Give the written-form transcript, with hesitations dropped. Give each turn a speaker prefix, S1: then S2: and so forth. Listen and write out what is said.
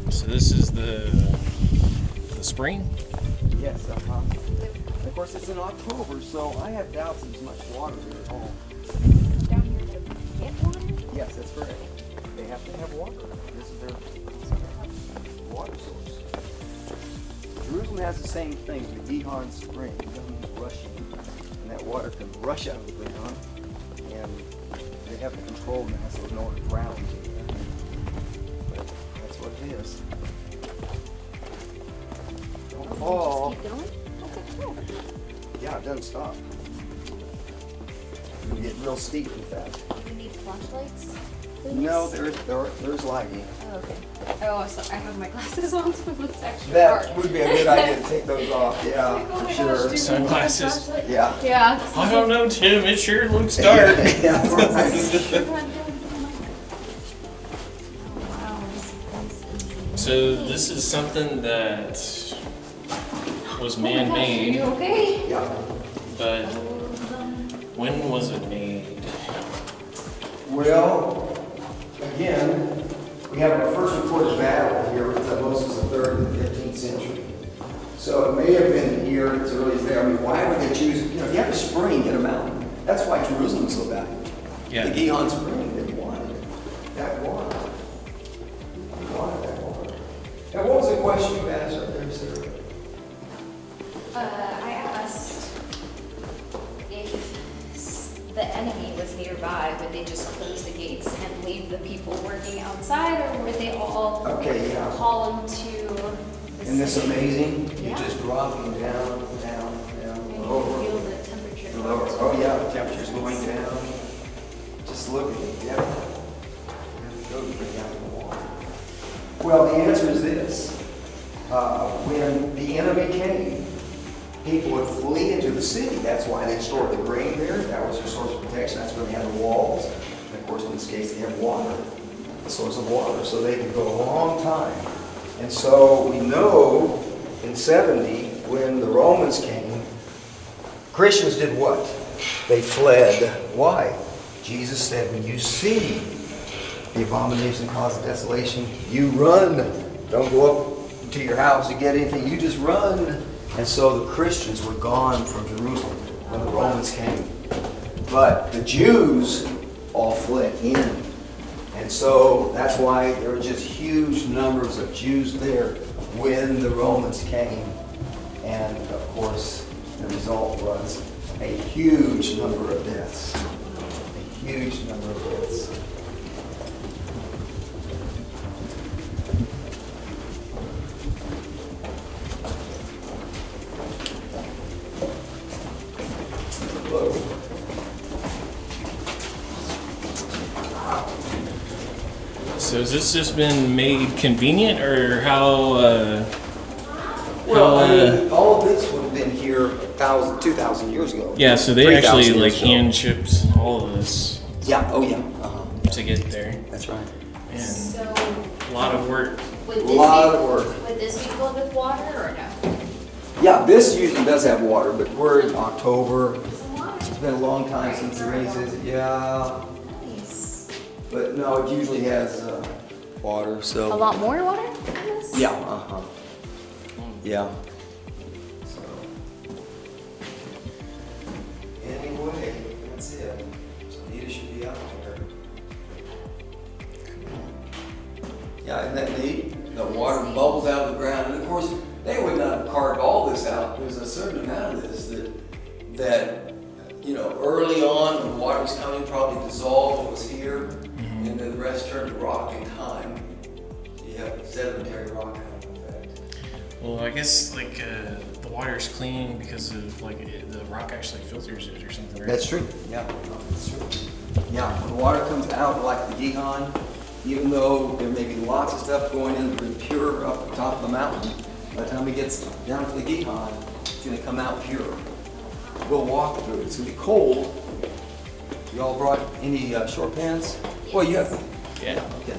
S1: So this is the spring?
S2: Yes, of course, it's in October, so I have doubts there's much water here at all.
S3: Down here to get water?
S2: Yes, that's correct. They have to have water. This is their water source. Jerusalem has the same thing, the Gihon Spring. That means rushing. And that water can rush out of the ground. And they have to control that so no one drowns in there. But that's what it is. Don't fall.
S3: Just keep going? Okay, cool.
S2: Yeah, it doesn't stop. It'll get real steep with that.
S3: Do you need flashlights?
S2: No, there's lighting.
S3: Oh, okay. Oh, so I have my glasses on, so it looks extra
S2: That
S3: dark.
S2: would be a good idea to take those off. Yeah,
S3: Oh
S2: for
S3: my
S2: sure.
S3: gosh, do you need
S1: Sunglasses.
S3: a flashlight?
S2: Yeah.
S3: Yeah.
S1: I don't know, Tim. It sure looks dark.
S2: Yeah, right.
S3: Oh, wow.
S1: So this is something that was
S3: Oh my gosh, are
S1: man-made,
S3: you okay?
S2: Yeah.
S1: but when was it made?
S2: Well, again, we have our first recorded battle here with Moses the 3rd in the 15th century. So it may have been here as early as there. I mean, why would they choose, if you have a spring in a mountain, that's why Jerusalem's so valuable.
S1: Yeah.
S2: The Gihon Spring, they wanted that water. They wanted that water. Now, what was the question you asked right there, Sarah?
S3: I asked if the enemy was nearby, would they just close the gates and leave the people working outside, or would they all
S2: Okay, yeah.
S3: call them to the
S2: Isn't this
S3: city?
S2: amazing? You're
S3: Yeah.
S2: just dropping down,
S3: And you
S2: over.
S3: can feel the temperature.
S2: Lower. Oh yeah, the temperature's going down. Just look at the depth. Go bring down the water. Well, the answer is this. When the enemy came, people would flee into the city. That's why they stored the grain there. That was their source of protection. That's where they had the walls. And of course, in this case, they have water, the source of water. So they could go a long time. And so we know in 70, when the Romans came, Christians did what? They fled. Why? Jesus said, when you see the abomination cause of desolation, you run. Don't go up to your house to get anything. You just run. And so the Christians were gone from Jerusalem when the Romans came. But the Jews all fled in. And so that's why there were just huge numbers of Jews there when the Romans came. And of course, the result was a huge number of deaths. A huge number of deaths.
S1: So has this just been made convenient, or how?
S2: Well, I mean, all of this would have been here 2,000 years ago.
S1: Yeah, so they
S2: 3,000
S1: actually
S2: years
S1: like
S2: ago.
S1: hand shipped all of this
S2: Yeah, oh yeah.
S1: to get there,
S2: That's right.
S1: and
S3: So,
S1: a lot of work.
S3: would
S2: A
S3: this
S2: lot
S3: be,
S2: of work.
S3: would this be filled with water or no?
S2: Yeah, this usually does have water, but we're in October.
S3: Some water.
S2: It's been a long time since the rain season. Yeah,
S3: Nice.
S2: but no, it usually has water, so.
S3: A lot more water than this?
S2: Yeah, Yeah. So. Anyway, that's it. So Nita should be out there. Yeah, isn't that neat? The water bubbles out of the ground, and of course, they would not have carved all this out. There's a certain amount of this that you know, early on when the water was coming, probably dissolved what was here, and then the rest turned to rock in time. You have sedimentary rock kind of effect.
S1: Well, I guess like the water's clean because of like the rock actually filters it or something, right?
S2: That's true. Yeah, that's true. Yeah, when the water comes out like the Gihon, even though there may be lots of stuff going in that's pure up the top of the mountain, by the time it gets down to the Gihon, it's going to come out pure. We'll walk through it. It's going to be cold. You all brought any short pants? Well, you have.
S1: Yeah.
S2: Okay.